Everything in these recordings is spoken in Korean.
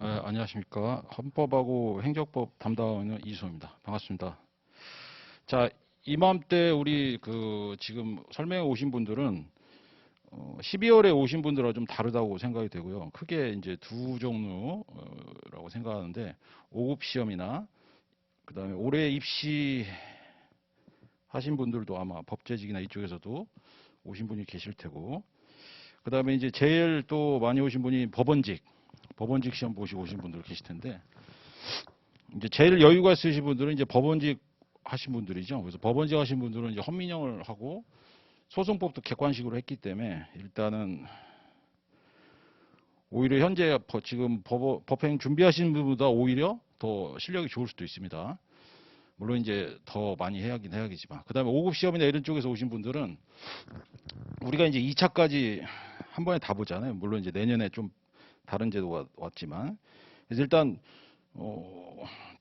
안녕하십니까. 헌법하고 행정법 담당하는 이수호입니다. 반갑습니다. 자, 이맘때 우리 지금 설명해 오신 분들은 12월에 오신 분들과 좀 다르다고 생각이 되고요. 크게 이제 두 종류라고 생각하는데 5급 시험이나 그다음에 올해 입시 하신 분들도 아마 법제직이나 이쪽에서도 오신 분이 계실 테고, 그다음에 이제 제일 또 많이 오신 분이 법원직 시험 보시고 오신 분들 계실 텐데, 이제 제일 여유가 있으신 분들은 이제 법원직 하신 분들이죠. 그래서 법원직 하신 분들은 이제 헌민형을 하고 소송법도 객관식으로 했기 때문에 일단은 오히려 현재 지금 법행 준비하시는 분보다 오히려 더 실력이 좋을 수도 있습니다. 물론 이제 더 많이 해야긴 해야겠지만, 그다음에 5급 시험이나 이런 쪽에서 오신 분들은 우리가 이제 2차까지 한 번에 다 보잖아요. 물론 이제 내년에 좀 다른 제도가 왔지만, 그래서 일단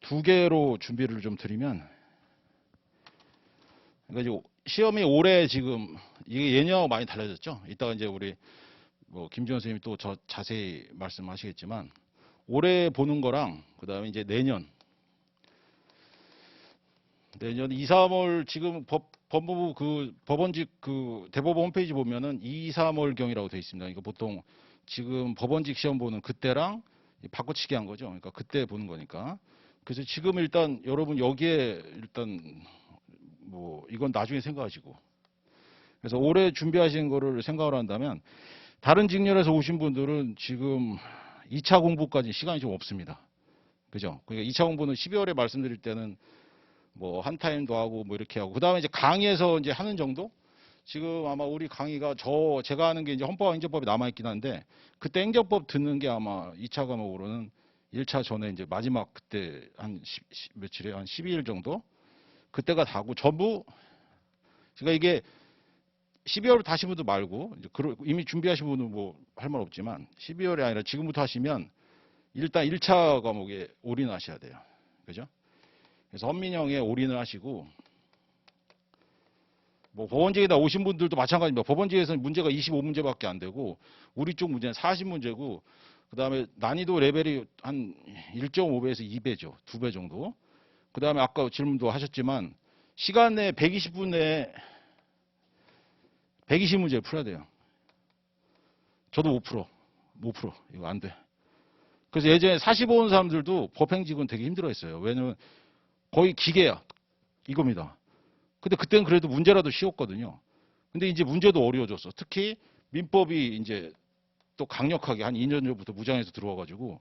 두 개로 준비를 좀 드리면, 그러니까 이제 시험이 올해 지금 이게 예년하고 많이 달라졌죠. 이따가 이제 우리 뭐 김지원 선생님이 또 자세히 말씀하시겠지만, 올해 보는 거랑 그다음에 이제 내년 2, 3월 지금 법무부 법원직 대법원 홈페이지 보면은 2, 3월 경이라고 되어 있습니다. 그러니까 보통 지금 법원직 시험 보는 그때랑 바꿔치기 한 거죠. 그러니까 그때 보는 거니까. 그래서 지금 일단 여러분 여기에 일단 뭐 이건 나중에 생각하시고, 그래서 올해 준비하신 거를 생각을 한다면 다른 직렬에서 오신 분들은 지금 2차 공부까지 시간이 좀 없습니다. 그죠? 그러니까 2차 공부는 12월에 말씀드릴 때는 뭐 한 타임도 하고 뭐 이렇게 하고, 그다음에 이제 강의에서 이제 하는 정도? 지금 아마 우리 강의가 제가 하는 게 이제 헌법과 행정법이 남아 있긴 한데, 그때 행정법 듣는 게 아마 2차 과목으로는 1차 전에 이제 마지막 그때 한 며칠에 한 12일 정도? 그때가 다고 전부, 그러니까 이게 12월부터 하신 분들 말고 이제 이미 준비하신 분은 뭐 할 말 없지만 12월이 아니라 지금부터 하시면 일단 1차 과목에 올인하셔야 돼요. 그죠? 그래서 헌민형에 올인을 하시고, 뭐 법원직에다 오신 분들도 마찬가지입니다. 법원직에서는 문제가 25문제밖에 안 되고 우리 쪽 문제는 40문제고, 그다음에 난이도 레벨이 한 1.5배에서 2배죠. 2배 정도. 그다음에 아까 질문도 하셨지만 시간 내에 120분 내에 120문제를 풀어야 돼요. 저도 못 풀어. 이거 안 돼. 그래서 예전에 45 온 사람들도 법행직은 되게 힘들어했어요. 왜냐면 거의 기계야. 이겁니다. 근데 그때는 그래도 문제라도 쉬웠거든요. 근데 이제 문제도 어려워졌어. 특히 민법이 이제 또 강력하게 한 2년 전부터 무장해서 들어와가지고,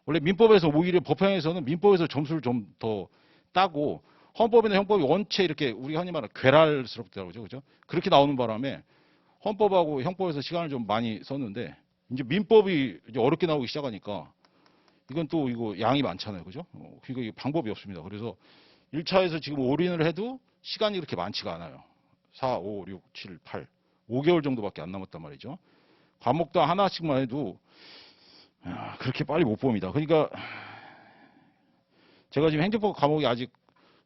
원래 민법에서 오히려 법행에서는 민법에서 점수를 좀 더 따고 헌법이나 형법이 원체 이렇게 우리가 흔히 말하는 괴랄스럽다고 그러죠. 그죠? 그렇게 나오는 바람에 헌법하고 형법에서 시간을 좀 많이 썼는데, 이제 민법이 이제 어렵게 나오기 시작하니까 이건 또 이거 양이 많잖아요. 그죠? 이거 방법이 없습니다. 그래서 1차에서 지금 올인을 해도 시간이 그렇게 많지가 않아요. 4, 5, 6, 7, 8. 5개월 정도밖에 안 남았단 말이죠. 과목당 하나씩만 해도 그렇게 빨리 못 봅니다. 그러니까 제가 지금 행정법 과목이 아직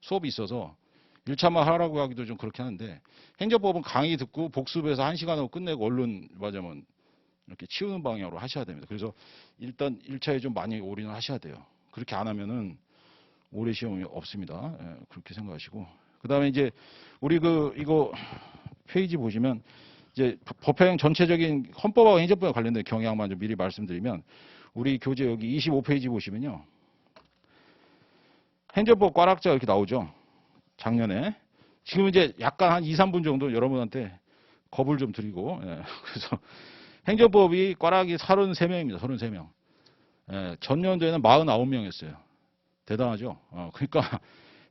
수업이 있어서 1차만 하라고 하기도 좀 그렇게 하는데, 행정법은 강의 듣고 복습해서 1시간하고 끝내고 얼른 맞으면 이렇게 치우는 방향으로 하셔야 됩니다. 그래서 일단 1차에 좀 많이 올인을 하셔야 돼요. 그렇게 안 하면은 올해 시험이 없습니다. 예, 그렇게 생각하시고. 그 다음에 이제 우리 이거 페이지 보시면 이제 법행 전체적인 헌법하고 행정법에 관련된 경향만 좀 미리 말씀드리면, 우리 교재 여기 25페이지 보시면요. 행정법 꽈락자가 이렇게 나오죠. 작년에. 지금 이제 약간 한 2, 3분 정도 여러분한테 겁을 좀 드리고, 예, 그래서 행정법이 꽈락이 33명입니다. 33명. 예, 전년도에는 49명이었어요. 대단하죠. 그러니까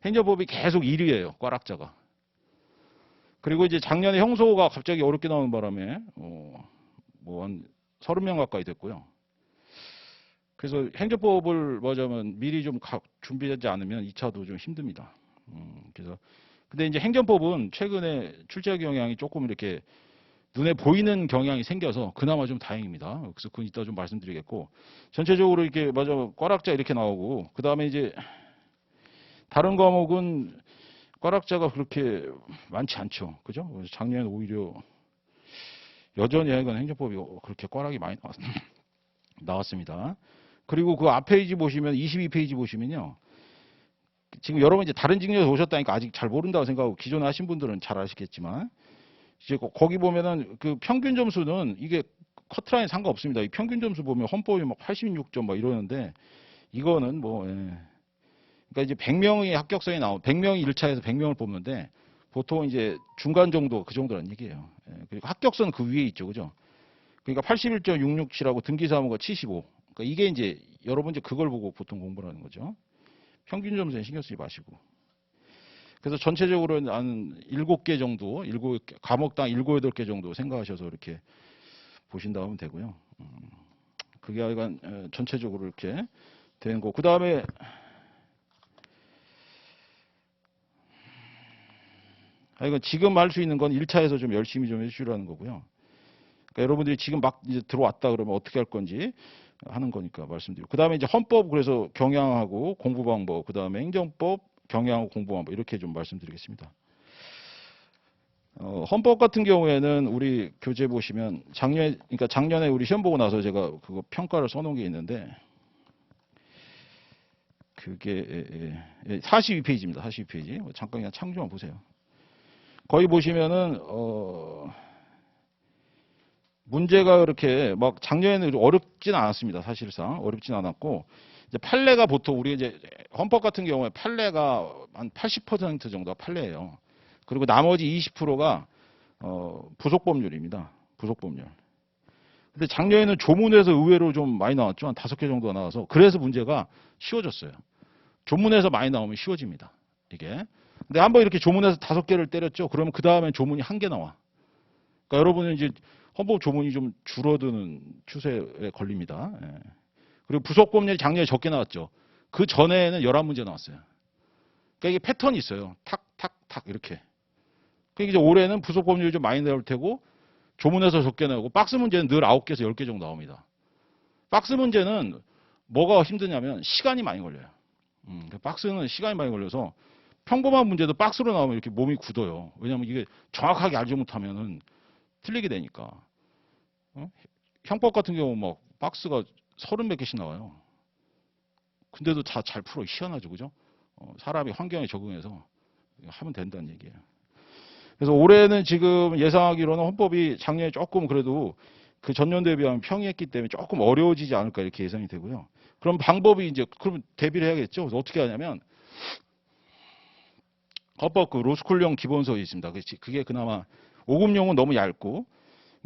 행정법이 계속 1위예요. 꽈락자가. 그리고 이제 작년에 형소가 갑자기 어렵게 나오는 바람에 뭐 한 30명 가까이 됐고요. 그래서 행정법을 뭐자면 미리 좀 준비하지 않으면 2차도 좀 힘듭니다. 그래서 근데 이제 행정법은 최근에 출제 경향이 조금 이렇게 눈에 보이는 경향이 생겨서 그나마 좀 다행입니다. 그래서 그건 이따 좀 말씀드리겠고, 전체적으로 이렇게 맞아 꽈락자 이렇게 나오고, 그 다음에 이제 다른 과목은 꽈락자가 그렇게 많지 않죠. 그죠? 작년에 오히려 여전히 하여간 행정법이 그렇게 꽈락이 많이 나왔습니다. 그리고 그 앞 페이지 보시면 22페이지 보시면요. 지금 여러분 이제 다른 직렬에서 오셨다니까 아직 잘 모른다고 생각하고 기존에 하신 분들은 잘 아시겠지만 이제 거기 보면은 그 평균 점수는 이게 커트라인 상관없습니다. 이 평균 점수 보면 헌법이 막 86점 막 이러는데 이거는 뭐 그러니까 이제 100명의 합격선이 100명이 1차에서 100명을 뽑는데 보통 이제 중간 정도 그 정도란 얘기예요. 그리고 합격선 그 위에 있죠. 그죠? 그러니까 81.667하고 등기사무가 75. 그러니까 이게 이제 여러분 이제 그걸 보고 보통 공부를 하는 거죠. 평균 점수에 신경 쓰지 마시고. 그래서 전체적으로는 한 7개 정도, 과목당 7, 8개 정도 생각하셔서 이렇게 보신다 하면 되고요. 그게 약간 전체적으로 이렇게 되는 거. 그 다음에 이건 지금 할 수 있는 건 1차에서 좀 열심히 좀 해주시라는 거고요. 그러니까 여러분들이 지금 막 이제 들어왔다 그러면 어떻게 할 건지 하는 거니까 말씀드리고. 그 다음에 이제 헌법 그래서 경향하고 공부 방법, 그 다음에 행정법 경향하고 공부 방법 이렇게 좀 말씀드리겠습니다. 헌법 같은 경우에는 우리 교재 보시면 그러니까 작년에 우리 시험 보고 나서 제가 그거 평가를 써놓은 게 있는데 그게 42페이지입니다. 42페이지. 잠깐 그냥 참조만 보세요. 거기 보시면은 문제가 그렇게 막 작년에는 어렵진 않았습니다. 사실상 어렵진 않았고 이제 판례가 보통 우리 이제 헌법 같은 경우에 판례가 한 80% 정도가 판례예요. 그리고 나머지 20%가 부속 법률입니다. 부속 법률. 근데 작년에는 조문에서 의외로 좀 많이 나왔죠. 한 5개 정도가 나와서 그래서 문제가 쉬워졌어요. 조문에서 많이 나오면 쉬워집니다. 이게. 근데 한번 이렇게 조문에서 5개를 때렸죠. 그러면 그 다음에 조문이 1개 나와. 그러니까 여러분은 이제 헌법 조문이 좀 줄어드는 추세에 걸립니다. 예. 그리고 부속 법률이 작년에 적게 나왔죠. 그 전에는 11문제 나왔어요. 그러니까 이게 패턴이 있어요. 탁, 탁, 탁 이렇게. 그러니까 이제 올해는 부속 법률이 좀 많이 나올 테고 조문에서 적게 나오고 박스 문제는 늘 9개에서 10개 정도 나옵니다. 박스 문제는 뭐가 힘드냐면 시간이 많이 걸려요. 박스는 시간이 많이 걸려서 평범한 문제도 박스로 나오면 이렇게 몸이 굳어요. 왜냐하면 이게 정확하게 알지 못하면은 틀리게 되니까. 형법 같은 경우 막 박스가 30몇 개씩 나와요. 근데도 다 잘 풀어. 희한하죠. 그죠? 사람이 환경에 적응해서 하면 된다는 얘기예요. 그래서 올해는 지금 예상하기로는 헌법이 작년에 조금 그래도 그 전년 대비하면 평이했기 때문에 조금 어려워지지 않을까 이렇게 예상이 되고요. 그럼 방법이 이제 그럼 대비를 해야겠죠. 그래서 어떻게 하냐면 헌법 그 로스쿨용 기본서에 있습니다. 그게 그나마 5급용은 너무 얇고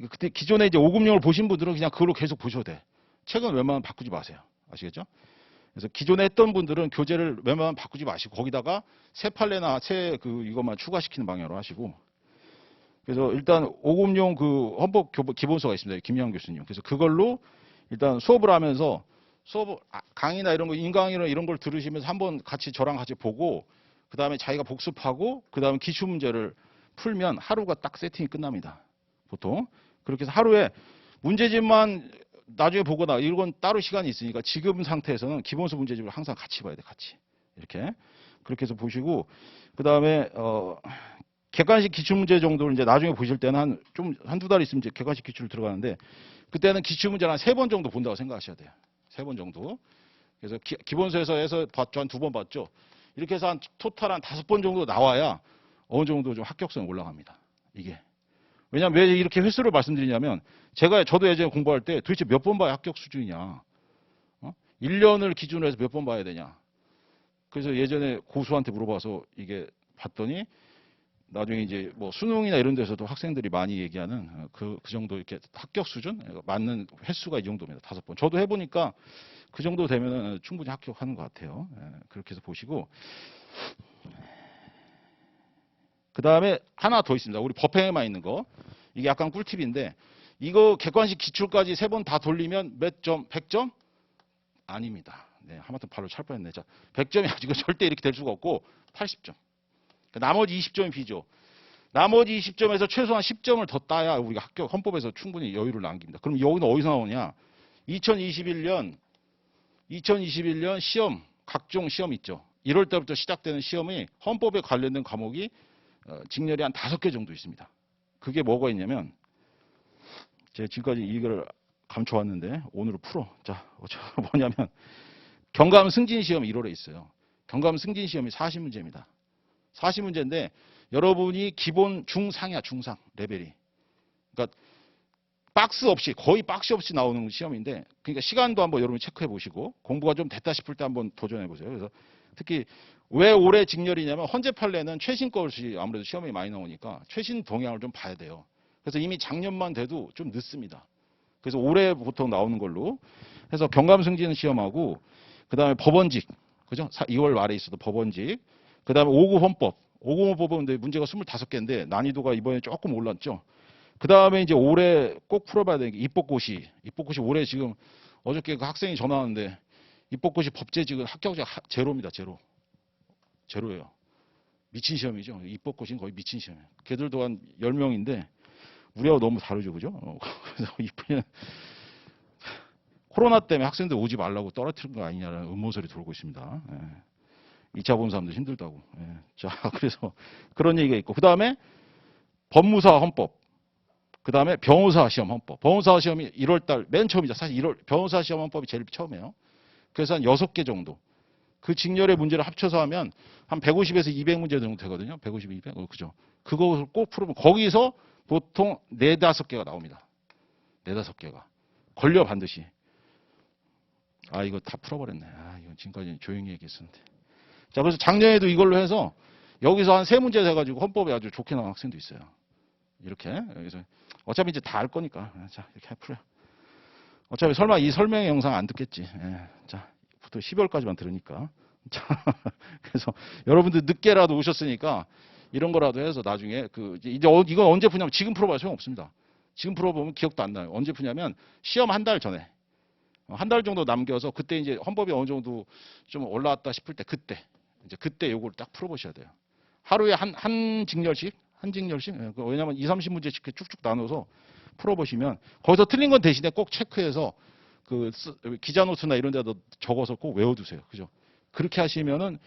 그때 기존에 이제 5급용을 보신 분들은 그냥 그걸로 계속 보셔도 돼. 책은 웬만하면 바꾸지 마세요. 아시겠죠? 그래서 기존에 했던 분들은 교재를 웬만하면 바꾸지 마시고 거기다가 새 판례나 새 이것만 추가시키는 방향으로 하시고 그래서 일단 5급용 그 헌법 기본서가 있습니다. 김양 교수님. 그래서 그걸로 일단 수업을 하면서 강의나 이런 거 인강이나 이런 걸 들으시면서 한번 같이 저랑 같이 보고 그 다음에 자기가 복습하고 그 다음에 기출문제를 풀면 하루가 딱 세팅이 끝납니다. 보통. 그렇게 해서 하루에 문제집만 나중에 보거나 이건 따로 시간이 있으니까 지금 상태에서는 기본서 문제집을 항상 같이 봐야 돼. 같이. 이렇게. 그렇게 해서 보시고 그 다음에 객관식 기출문제 정도를 이제 나중에 보실 때는 한두 달 있으면 이제 객관식 기출 들어가는데 그때는 기출문제를 한 3번 정도 본다고 생각하셔야 돼요. 3번 정도. 그래서 기본서에서 해서 봤죠. 한 2번 봤죠. 이렇게 해서 한 토탈 한 5번 정도 나와야 어느 정도 좀 합격성이 올라갑니다. 이게. 왜냐면 왜 이렇게 횟수를 말씀드리냐면 저도 예전에 공부할 때 도대체 몇 번 봐야 합격 수준이냐. 1년을 기준으로 해서 몇 번 봐야 되냐. 그래서 예전에 고수한테 물어봐서 이게 봤더니 나중에 이제 뭐 수능이나 이런 데서도 학생들이 많이 얘기하는 그 정도 이렇게 합격 수준 맞는 횟수가 이 정도입니다. 5번. 저도 해보니까 그 정도 되면 충분히 합격하는 것 같아요. 그렇게 해서 보시고 그 다음에 하나 더 있습니다. 우리 법행에만 있는 거. 이게 약간 꿀팁인데 이거 객관식 기출까지 3번 다 돌리면 몇 점? 100점? 아닙니다. 네, 하마터면 발로 찰 뻔했네. 자, 100점이 아니고 절대 이렇게 될 수가 없고 80점. 나머지 20점이 비죠. 나머지 20점에서 최소한 10점을 더 따야 우리가 헌법에서 충분히 여유를 남깁니다. 그럼 여기는 어디서 나오냐? 2021년 시험, 각종 시험 있죠. 1월 달부터 시작되는 시험이 헌법에 관련된 과목이 직렬이 한 5개 정도 있습니다. 그게 뭐가 있냐면 제가 지금까지 이걸 감초 왔는데 오늘은 풀어. 자, 뭐냐면 경감 승진 시험 1월에 있어요. 경감 승진 시험이 40문제입니다. 40문제인데 여러분이 기본 중상이야, 중상 레벨이. 그러니까 박스 없이 거의 박스 없이 나오는 시험인데 그러니까 시간도 한번 여러분 체크해 보시고 공부가 좀 됐다 싶을 때 한번 도전해 보세요. 그래서 특히 왜 올해 직렬이냐면 헌재 판례는 최신 것이 아무래도 시험이 많이 나오니까 최신 동향을 좀 봐야 돼요. 그래서 이미 작년만 돼도 좀 늦습니다. 그래서 올해 보통 나오는 걸로 해서 경감 승진 시험하고 그다음에 법원직 그죠? 2월 말에 있어도 법원직 그다음에 5급 헌법 5급 헌법은 근데 문제가 25개인데 난이도가 이번에 조금 올랐죠. 그 다음에 이제 올해 꼭 풀어봐야 되는 게 입법고시. 입법고시 올해 지금 어저께 그 학생이 전화 왔는데 입법고시 법제직은 합격자 제로입니다. 제로. 제로예요. 미친 시험이죠. 입법고시는 거의 미친 시험이에요. 걔들도 한 10명인데 우리하고 너무 다르죠. 그죠? 그래서 이번에 코로나 때문에 학생들 오지 말라고 떨어뜨린 거 아니냐라는 음모설이 돌고 있습니다. 예. 2차 본 사람들 힘들다고. 예. 자, 그래서 그런 얘기가 있고. 그 다음에 법무사 헌법. 그 다음에 변호사 시험 헌법. 변호사 시험이 1월달 맨 처음이죠. 사실 1월 변호사 시험 헌법이 제일 처음이에요. 그래서 한 6개 정도. 그 직렬의 문제를 합쳐서 하면 한 150에서 200문제 정도 되거든요. 150, 200. 그죠. 그거 꼭 풀으면 거기서 보통 4, 5개가 나옵니다. 4, 5개가. 걸려 반드시. 아, 이거 다 풀어버렸네. 아, 이거 지금까지 조용히 얘기했었는데. 자, 그래서 작년에도 이걸로 해서 여기서 한 3문제 돼가지고 헌법에 아주 좋게 나온 학생도 있어요. 이렇게. 여기서 어차피 이제 다 알 거니까. 자, 이렇게 풀어요. 어차피 설마 이 설명의 영상 안 듣겠지. 예. 자, 부터 12월까지만 들으니까. 자, 그래서 여러분들 늦게라도 오셨으니까 이런 거라도 해서 나중에 이제 이건 언제 푸냐면 지금 풀어봐야 소용없습니다. 지금 풀어보면 기억도 안 나요. 언제 푸냐면 시험 한 달 전에. 한 달 정도 남겨서 그때 이제 헌법이 어느 정도 좀 올라왔다 싶을 때 그때 요걸 딱 풀어보셔야 돼요. 하루에 한 직렬씩 왜냐하면 2, 30문제씩 쭉쭉 나눠서 풀어보시면 거기서 틀린 건 대신에 꼭 체크해서 기자 노트나 이런 데다 적어서 꼭 외워두세요. 그죠? 그렇게 하시면은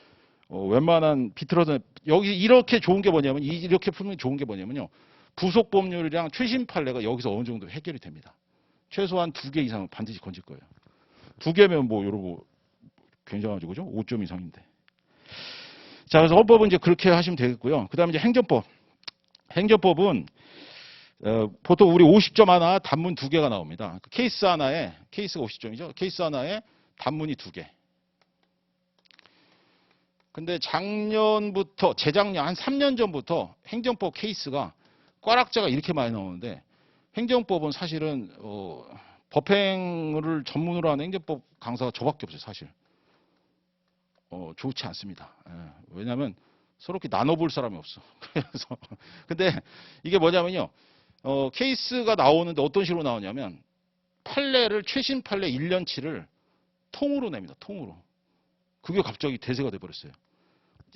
웬만한 비틀어서 여기 이렇게 좋은 게 뭐냐면 이렇게 풀면 좋은 게 뭐냐면요. 부속 법률이랑 최신 판례가 여기서 어느 정도 해결이 됩니다. 최소한 2개 이상은 반드시 건질 거예요. 2개면 뭐 여러분 굉장하죠. 그죠? 5점 이상인데. 자, 그래서 헌법은 이제 그렇게 하시면 되겠고요. 그다음에 이제 행정법. 행정법은 보통 우리 50점 하나, 단문 2개가 나옵니다. 케이스가 50점이죠. 케이스 하나에 단문이 2개. 근데 작년부터 재작년 한 3년 전부터 행정법 케이스가 꽈락자가 이렇게 많이 나오는데 행정법은 사실은 법행을 전문으로 하는 행정법 강사가 저밖에 없어요. 사실. 좋지 않습니다. 예, 왜냐하면 서로 이렇게 나눠볼 사람이 없어. 그래서 근데 이게 뭐냐면요. 케이스가 나오는데 어떤 식으로 나오냐면 판례를 최신 판례 1년치를 통으로 냅니다. 통으로. 그게 갑자기 대세가 돼버렸어요.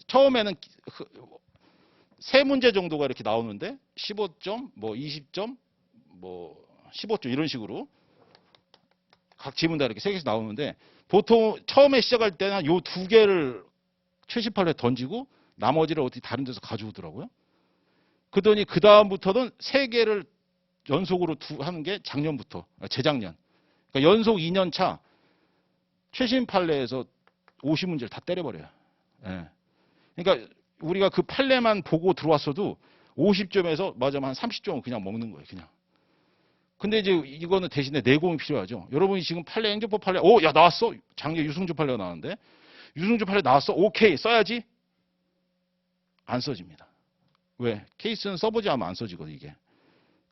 처음에는 3문제 정도가 이렇게 나오는데 15점, 뭐 20점, 뭐 15점 이런 식으로 각 지문 다 이렇게 3개씩 나오는데 보통 처음에 시작할 때는 요 2개를 최신 판례 던지고 나머지를 어디 다른 데서 가져오더라고요. 그러더니 그 다음부터는 3개를 연속으로 하는 게 작년부터, 재작년. 그러니까 연속 2년 차 최신 판례에서 50문제를 다 때려버려요. 예. 그러니까 우리가 그 판례만 보고 들어왔어도 50점에서 맞으면 한 30점은 그냥 먹는 거예요. 그냥. 근데 이제 이거는 대신에 내공이 필요하죠. 여러분이 지금 판례, 행정법 판례, 야, 나왔어. 작년 유승주 판례가 나왔는데 유승주 판례 나왔어. 오케이, 써야지. 안 써집니다. 왜? 케이스는 써보지 않으면 안 써지거든요, 이게.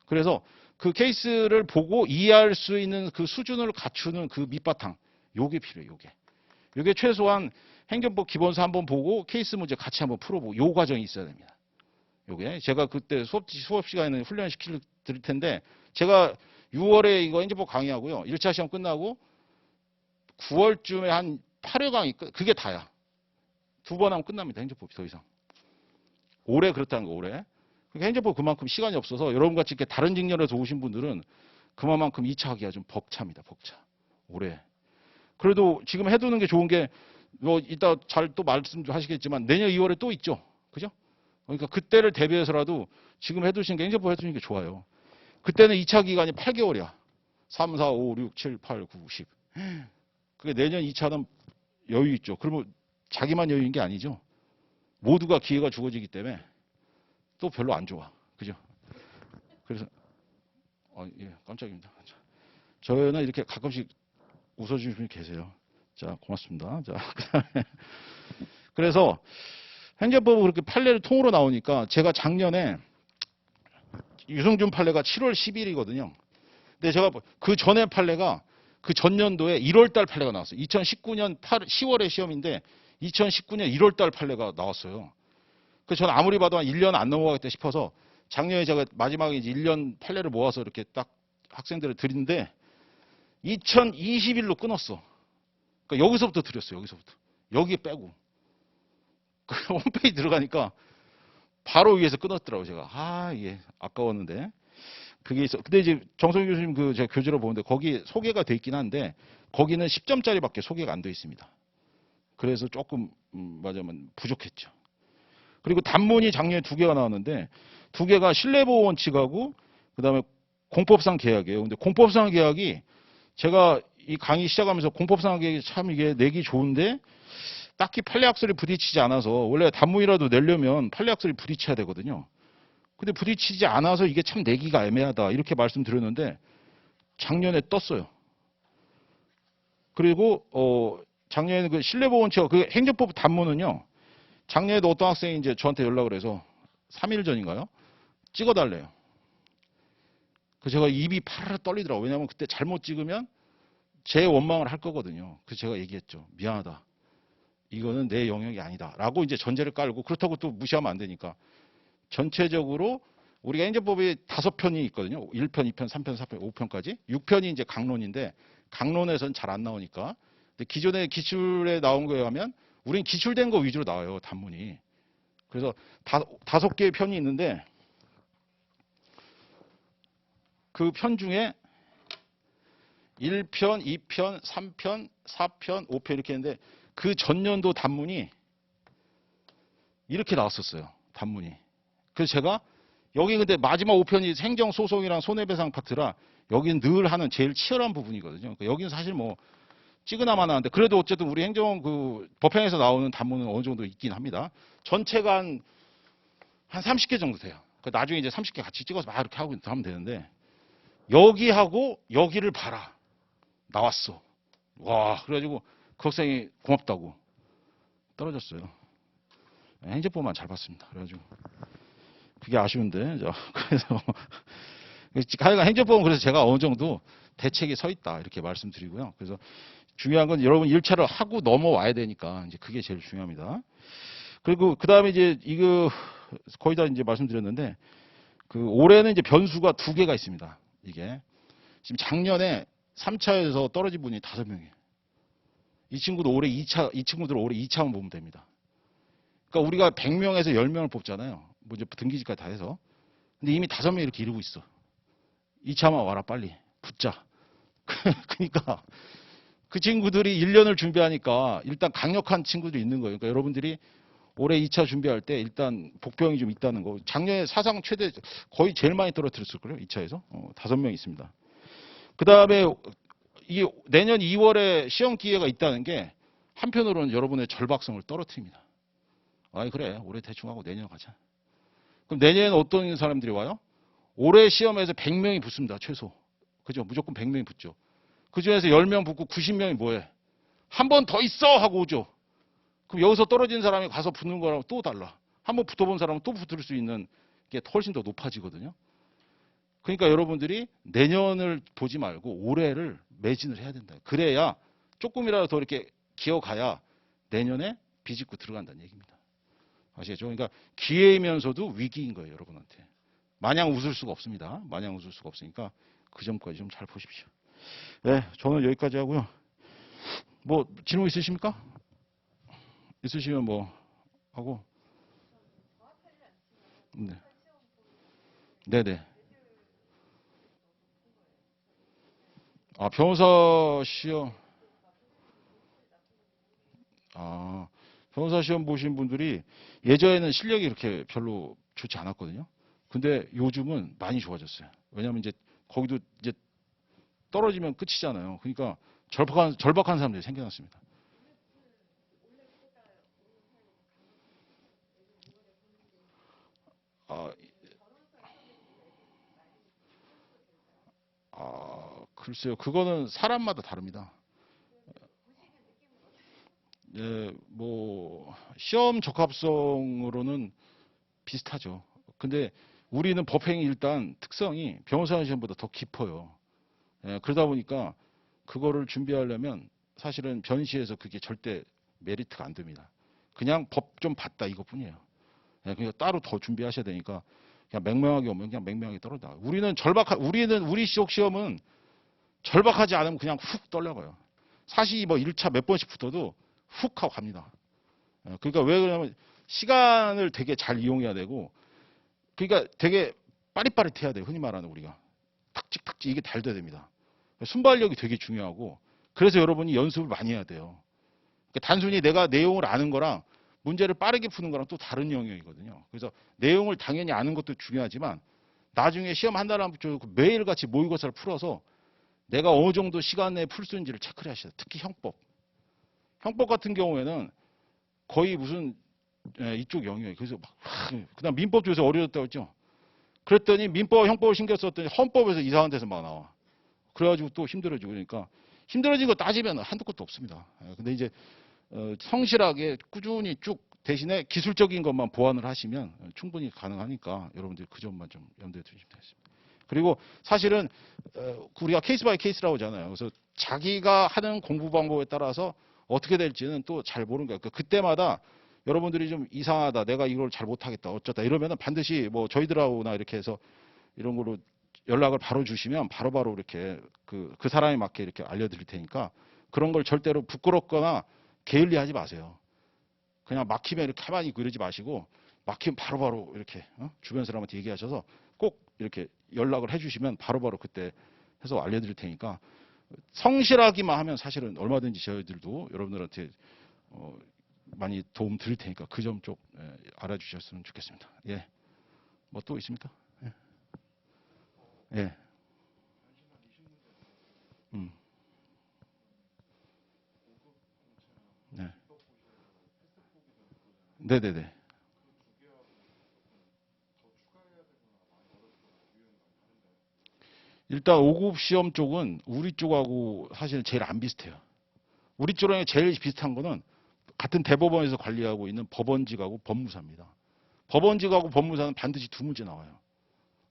그래서 그 케이스를 보고 이해할 수 있는 그 수준을 갖추는 그 밑바탕, 요게 필요해요, 요게. 요게 최소한 행정법 기본서 한번 보고 케이스 문제 같이 한번 풀어보고 요 과정이 있어야 됩니다. 요게. 제가 그때 수업 시간에는 훈련시킬 드릴 텐데 제가 6월에 이거 행정법 강의하고요. 1차 시험 끝나고 9월쯤에 한 8회 강의, 그게 다야. 2번 하면 끝납니다, 행정법이 더 이상. 올해 그렇다는 거, 올해. 그러니까 행정법 그만큼 시간이 없어서 여러분같이 이렇게 다른 직렬에서 오신 분들은 그만큼 2차 하기가 좀 벅차입니다, 벅차. 올해. 그래도 지금 해두는 게 좋은 게, 뭐, 이따 잘 또 말씀 좀 하시겠지만, 내년 2월에 또 있죠. 그죠? 그러니까 그때를 대비해서라도 지금 해두신 게 행정법 해두는 게 좋아요. 그때는 2차 기간이 8개월이야. 3, 4, 5, 6, 7, 8, 9, 10. 그게 내년 2차는 여유 있죠. 그러면 자기만 여유인 게 아니죠. 모두가 기회가 주어지기 때문에 또 별로 안 좋아. 그죠? 그래서, 예, 깜짝입니다. 저는 이렇게 가끔씩 웃어주시는 분이 계세요. 자, 고맙습니다. 자, 그래서 행정법은 그렇게 판례를 통으로 나오니까 제가 작년에 유승준 판례가 7월 10일이거든요. 근데 제가 그 전에 판례가 그 전년도에 1월 달 판례가 나왔어요. 2019년 10월에 시험인데 2019년 1월 달 판례가 나왔어요. 그래서 저는 아무리 봐도 한 1년 안 넘어가겠다 싶어서 작년에 제가 마지막에 이제 1년 판례를 모아서 이렇게 딱 학생들을 드리는데 2021로 끊었어. 그러니까 여기서부터 드렸어요. 여기서부터. 여기에 빼고. 그 홈페이지 들어가니까 바로 위에서 끊었더라고요. 제가. 예. 아까웠는데. 그게 있어. 근데 이제 정성희 교수님 그 제가 교재로 보는데 거기 소개가 돼 있긴 한데 거기는 10점짜리밖에 소개가 안 돼 있습니다. 그래서 조금 맞으면 부족했죠. 그리고 단문이 작년에 2개가 나왔는데 2개가 신뢰보호 원칙하고 그다음에 공법상 계약이에요. 근데 공법상 계약이 제가 이 강의 시작하면서 공법상 계약이 참 이게 내기 좋은데 딱히 판례학설이 부딪히지 않아서 원래 단문이라도 내려면 판례학설이 부딪혀야 되거든요. 근데 부딪히지 않아서 이게 참 내기가 애매하다 이렇게 말씀드렸는데 작년에 떴어요. 그리고 작년에는 그 신뢰보호 원칙 그 행정법 단문은요. 작년에도 어떤 학생이 이제 저한테 연락을 해서 3일 전인가요? 찍어달래요. 그래서 제가 입이 파르르 떨리더라고요. 왜냐하면 그때 잘못 찍으면 제 원망을 할 거거든요. 그래서 제가 얘기했죠. 미안하다. 이거는 내 영역이 아니다. 라고 이제 전제를 깔고 그렇다고 또 무시하면 안 되니까 전체적으로 우리가 행정법이 5편이 있거든요. 1편, 2편, 3편, 4편, 5편까지. 6편이 이제 강론인데 강론에서는 잘 안 나오니까. 근데 기존에 기출에 나온 거에 하면 우린 기출된 거 위주로 나와요. 단문이. 그래서 5개의 편이 있는데 그 편 중에 1편, 2편, 3편, 4편, 5편 이렇게 했는데 그 전년도 단문이 이렇게 나왔었어요. 단문이. 그래서 제가 여기 근데 마지막 5편이 행정소송이랑 손해배상 파트라 여기는 늘 하는 제일 치열한 부분이거든요. 그러니까 여기는 사실 뭐 찌그나마 나는데 그래도 어쨌든 우리 행정 그 법행에서 나오는 단문은 어느 정도 있긴 합니다. 전체가 한 30개 정도 돼요. 나중에 이제 30개 같이 찍어서 막 이렇게 하고 하면 되는데 여기하고 여기를 봐라. 나왔어. 와, 그래가지고 그 학생이 고맙다고 떨어졌어요. 행정법만 잘 봤습니다. 그래가지고 그게 아쉬운데. 그래서 하여간 행정법은 그래서 제가 어느 정도 대책이 서 있다 이렇게 말씀드리고요. 그래서 중요한 건 여러분 1차를 하고 넘어와야 되니까 이제 그게 제일 중요합니다. 그리고 그 다음에 이제 이거 거의 다 이제 말씀드렸는데 그 올해는 이제 변수가 2개가 있습니다. 이게 지금 작년에 3차에서 떨어진 분이 5명이에요. 이 친구도 올해 2차, 이 친구들 올해 2차만 보면 됩니다. 그러니까 우리가 100명에서 10명을 뽑잖아요. 뭐 이제 등기지까지 다 해서. 근데 이미 5명이 이렇게 이러고 있어. 2차만 와라 빨리 붙자. 그러니까 그 친구들이 1년을 준비하니까 일단 강력한 친구들이 있는 거예요. 그러니까 여러분들이 올해 2차 준비할 때 일단 복병이 좀 있다는 거. 작년에 사상 최대 거의 제일 많이 떨어뜨렸을 거예요. 2차에서 5명 있습니다. 그 다음에 이 내년 2월에 시험 기회가 있다는 게 한편으로는 여러분의 절박성을 떨어뜨립니다. 그래 올해 대충 하고 내년 가자. 그럼 내년에는 어떤 사람들이 와요? 올해 시험에서 100명이 붙습니다. 최소. 그죠? 무조건 100명이 붙죠. 그 중에서 10명 붙고 90명이 뭐해? 한 번 더 있어! 하고 오죠. 그럼 여기서 떨어진 사람이 가서 붙는 거랑 또 달라. 한 번 붙어본 사람은 또 붙을 수 있는 게 훨씬 더 높아지거든요. 그러니까 여러분들이 내년을 보지 말고 올해를 매진을 해야 된다. 그래야 조금이라도 더 이렇게 기어가야 내년에 비집고 들어간다는 얘기입니다. 아시겠죠? 그러니까 기회이면서도 위기인 거예요, 여러분한테. 마냥 웃을 수가 없습니다. 마냥 웃을 수가 없으니까 그 점까지 좀 잘 보십시오. 네, 저는 여기까지 하고요. 뭐 질문 있으십니까? 있으시면 뭐 하고. 네. 네네. 변호사 시험. 변호사 시험 보신 분들이 예전에는 실력이 이렇게 별로 좋지 않았거든요. 근데 요즘은 많이 좋아졌어요. 왜냐하면 이제 거기도 이제 떨어지면 끝이잖아요. 그러니까 절박한 사람들이 생겨났습니다. 아, 글쎄요. 그거는 사람마다 다릅니다. 예, 뭐 시험 적합성으로는 비슷하죠. 근데 우리는 법행위 일단 특성이 변호사 시험보다 더 깊어요. 예, 그러다 보니까 그거를 준비하려면 사실은 변시에서 그게 절대 메리트가 안 됩니다. 그냥 법 좀 봤다 이것뿐이에요. 예, 그러니까 따로 더 준비하셔야 되니까 그냥 맹명하게 오면 그냥 맹명하게 떨어져. 우리는 우리 시험은 절박하지 않으면 그냥 훅 떨려가요. 사실 뭐 1차 몇 번씩 붙어도 훅 하고 갑니다. 그러니까 왜 그러냐면 시간을 되게 잘 이용해야 되고 그러니까 되게 빠릿빠릿해야 돼요. 흔히 말하는 우리가. 탁직탁직 이게 잘 돼야 됩니다. 순발력이 되게 중요하고 그래서 여러분이 연습을 많이 해야 돼요. 그러니까 단순히 내가 내용을 아는 거랑 문제를 빠르게 푸는 거랑 또 다른 영역이거든요. 그래서 내용을 당연히 아는 것도 중요하지만 나중에 시험 한 달 안에 매일같이 모의고사를 풀어서 내가 어느 정도 시간 내에 풀 수 있는지를 체크를 하셔야 돼요. 특히 형법. 형법 같은 경우에는 거의 무슨 이쪽 영역이에요. 그래서 그다음 민법 쪽에서 어려졌다고 했죠. 그랬더니 민법, 형법을 신경 썼더니 헌법에서 이상한 데서 막 나와. 그래가지고 또 힘들어지고 그러니까 힘들어진 거 따지면 한도 끝도 없습니다. 근데 이제 성실하게 꾸준히 쭉 대신에 기술적인 것만 보완을 하시면 충분히 가능하니까 여러분들 그 점만 좀 염두에 두시면 되겠습니다. 그리고 사실은 우리가 케이스 바이 케이스라고 하잖아요. 그래서 자기가 하는 공부 방법에 따라서 어떻게 될지는 또 잘 모르는 거예요. 그때마다 여러분들이 좀 이상하다, 내가 이걸 잘 못하겠다, 어쩌다 이러면은 반드시 뭐 저희들하고나 이렇게 해서 이런 걸로 연락을 바로 주시면 바로바로 이렇게 그 사람에 맞게 이렇게 알려드릴 테니까 그런 걸 절대로 부끄럽거나 게을리하지 마세요. 그냥 막히면 이렇게 가만히 있고 이러지 마시고 막히면 바로바로 이렇게 주변 사람한테 얘기하셔서 꼭 이렇게 연락을 해주시면 바로바로 그때 해서 알려드릴 테니까 성실하기만 하면 사실은 얼마든지 저희들도 여러분들한테 많이 도움 드릴 테니까 그 점 쪽 알아주셨으면 좋겠습니다. 예. 뭐 또 있습니까? 예. 예. 네. 네네네. 일단 5급 시험 쪽은 우리 쪽하고 사실 제일 안 비슷해요. 우리 쪽랑 제일 비슷한 거는 같은 대법원에서 관리하고 있는 법원직하고 법무사입니다. 법원직하고 법무사는 반드시 두 문제 나와요.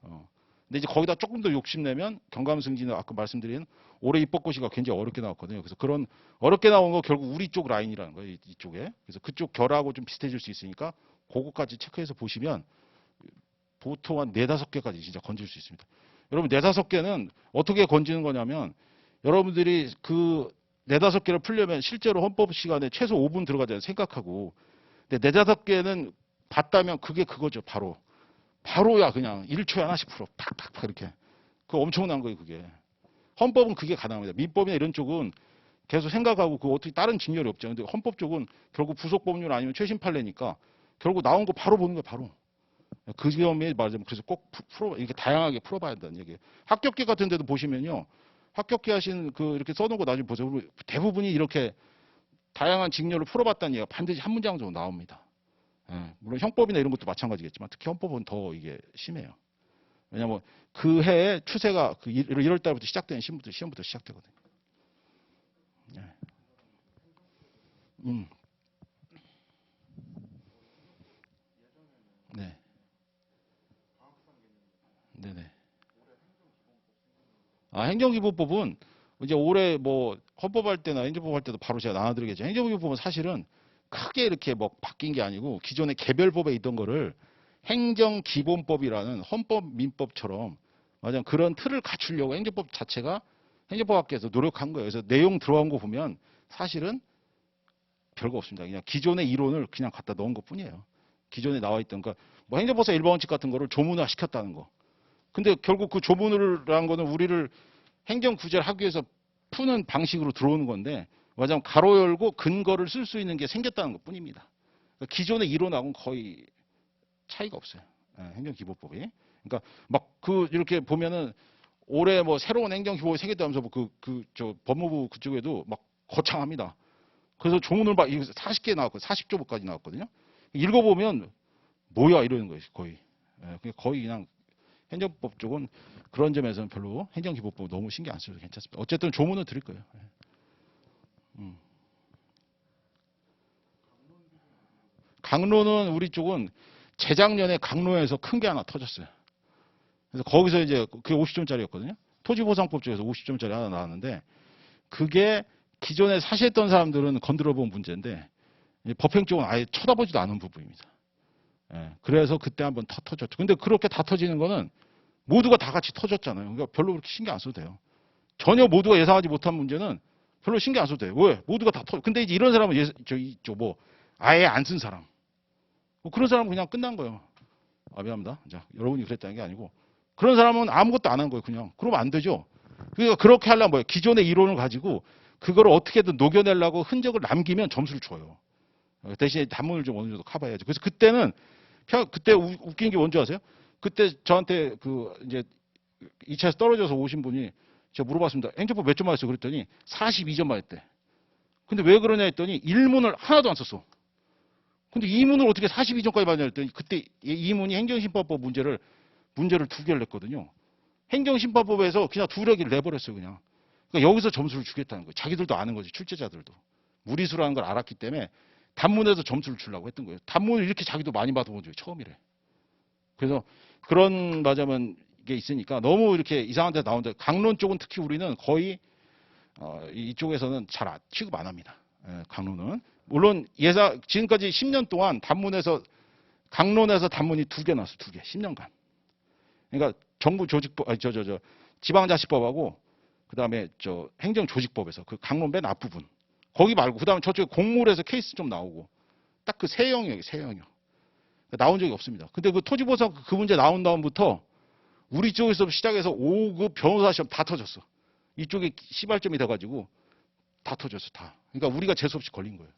근데 이제 거기다 조금 더 욕심내면 경감승지는 아까 말씀드린 올해 입법고시가 굉장히 어렵게 나왔거든요. 그래서 그런 어렵게 나온 거 결국 우리 쪽 라인이라는 거예요. 이쪽에. 그래서 그쪽 결하고 좀 비슷해질 수 있으니까 그거까지 체크해서 보시면 보통 한 4-5개까지 진짜 건질 수 있습니다. 여러분 4-5개는 어떻게 건지는 거냐면 여러분들이 그 4-5개를 풀려면 실제로 헌법 시간에 최소 5분 들어가잖아요. 생각하고. 근데 4-5개는 봤다면 그게 그거죠. 바로야 그냥 1초에 하나씩 풀어. 팍팍팍 이렇게. 그 엄청난 거예요 그게. 헌법은 그게 가능합니다. 민법이나 이런 쪽은 계속 생각하고 그 어떻게 다른 직렬이 없죠. 근데 헌법 쪽은 결국 부속법률 아니면 최신 판례니까 결국 나온 거 바로 보는 거예요. 바로. 그 점에 말하자면 그래서 꼭 이렇게 다양하게 풀어봐야 한다는 얘기예요. 합격기 같은 데도 보시면요. 합격기 하신 그 이렇게 써놓은 거 나중에 보세요. 대부분이 이렇게 다양한 직렬을 풀어봤다는 얘기가 반드시 한 문장 정도 나옵니다. 예, 물론 형법이나 이런 것도 마찬가지겠지만 특히 헌법은 더 이게 심해요. 왜냐하면 그 해의 추세가 그 1월 달부터 시작되는 시험부터 시작되거든요. 예. 음. 네. 네네. 행정기본법은 이제 올해 뭐 헌법할 때나 행정법 할 때도 바로 제가 나눠드리겠죠. 행정기본법은 사실은 크게 이렇게 뭐 바뀐 게 아니고 기존의 개별법에 있던 거를 행정기본법이라는 헌법 민법처럼 맞아 그런 틀을 갖추려고 행정법 자체가 행정법학계에서 노력한 거예요. 그래서 내용 들어간 거 보면 사실은 별거 없습니다. 그냥 기존의 이론을 그냥 갖다 넣은 것 뿐이에요. 기존에 나와 있던 뭐 행정법사 일반원칙 같은 거를 조문화 시켰다는 거. 근데 결국 그 조문을 한 거는 우리를 행정 구제를 하기 위해서 푸는 방식으로 들어오는 건데 맞아요. 가로 열고 근거를 쓸 수 있는 게 생겼다는 것 뿐입니다. 그러니까 기존의 이론하고는 거의 차이가 없어요. 행정기본법이. 그러니까 막 이렇게 보면은 올해 뭐 새로운 행정기법이 생겼다면서 뭐 저 법무부 그쪽에도 막 거창합니다. 그래서 조문을 막 40개 나왔고 40조까지 나왔거든요. 읽어보면 뭐야 이러는 거예요 거의. 예, 거의 그냥 행정법 쪽은 그런 점에서는 별로 행정기법법 너무 신경 안 써도 괜찮습니다. 어쨌든 조문은 드릴 거예요. 예. 강로는 우리 쪽은 재작년에 강로에서 큰 게 하나 터졌어요. 그래서 거기서 이제 그게 50점짜리였거든요. 토지보상법 쪽에서 50점짜리 하나 나왔는데 그게 기존에 사시했던 사람들은 건드려 본 문제인데 법행 쪽은 아예 쳐다보지도 않은 부분입니다. 예, 그래서 그때 한번 다 터졌죠. 근데 그렇게 다 터지는 거는 모두가 다 같이 터졌잖아요. 그러니까 별로 그렇게 신경 안 써도 돼요. 전혀 모두가 예상하지 못한 문제는 별로 신경 안 써도 돼요. 왜? 모두가 다 터져. 근데 이제 이런 사람은 뭐 아예 안 쓴 사람. 뭐 그런 사람은 그냥 끝난 거예요. 아, 미안합니다. 자, 여러분이 그랬다는 게 아니고. 그런 사람은 아무것도 안 한 거예요, 그냥. 그러면 안 되죠. 그러니까 그렇게 하려면 뭐예요? 기존의 이론을 가지고 그걸 어떻게든 녹여내려고 흔적을 남기면 점수를 줘요. 대신에 단문을 좀 어느 정도 커버해야죠. 그래서 그때는, 그때 웃긴 게 뭔지 아세요? 그때 저한테 이제 2차에서 떨어져서 오신 분이 제가 물어봤습니다. 행정법 몇 점 맞았어요? 그랬더니 42점 맞았대. 근데 왜 그러냐 했더니 일문을 하나도 안 썼어. 근데 이문을 어떻게 42점까지 받냐 했더니 그때 이문이 행정심판법 문제를 두 개를 냈거든요. 행정심판법에서 그냥 두려기를 내버렸어요, 그냥. 그러니까 여기서 점수를 주겠다는 거예요. 자기들도 아는 거지, 출제자들도. 무리수라는 걸 알았기 때문에 단문에서 점수를 주려고 했던 거예요. 단문을 이렇게 자기도 많이 받아본 적이 처음이래. 그래서 그런 맞으면 이게 있으니까 너무 이렇게 이상한 데 나온다. 강론 쪽은 특히 우리는 거의 이쪽에서는 잘 취급 안 합니다. 예, 강론은. 물론 지금까지 10년 동안 강론에서 단문이 2개 나왔어요. 2개. 10년간. 그러니까 정부 조직법, 지방자치법하고 그다음에 행정조직법에서 그 강론 맨 앞부분. 거기 말고 그다음에 저쪽에 공물에서 케이스 좀 나오고 딱 그 세 영역이 세 영역. 나온 적이 없습니다. 근데 그 토지보상 그 문제 나온 다음부터 우리 쪽에서 시작해서 5급 변호사 시험 다 터졌어. 이쪽에 시발점이 돼가지고 다 터졌어, 다. 그러니까 우리가 재수없이 걸린 거예요.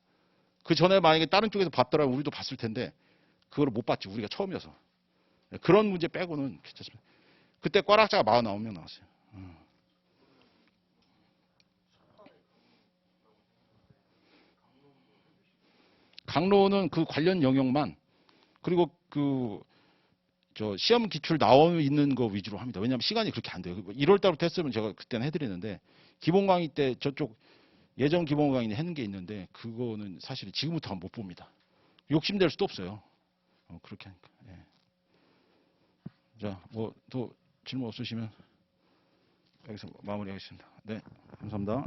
그 전에 만약에 다른 쪽에서 봤더라면 우리도 봤을 텐데 그걸 못 봤지. 우리가 처음이어서. 그런 문제 빼고는 괜찮습니다. 그때 꽈락자가 49명 나왔어요. 강로는 그 관련 영역만 그리고 시험 기출 나와 있는 거 위주로 합니다. 왜냐하면 시간이 그렇게 안 돼요. 1월 달부터 했으면 제가 그때는 해드리는데 기본 강의 때 저쪽 예전 기본 강의는 하는 게 있는데 그거는 사실 지금부터 못 봅니다. 욕심낼 수도 없어요. 그렇게 하니까. 예. 자, 뭐 또 질문 없으시면 여기서 마무리하겠습니다. 네, 감사합니다.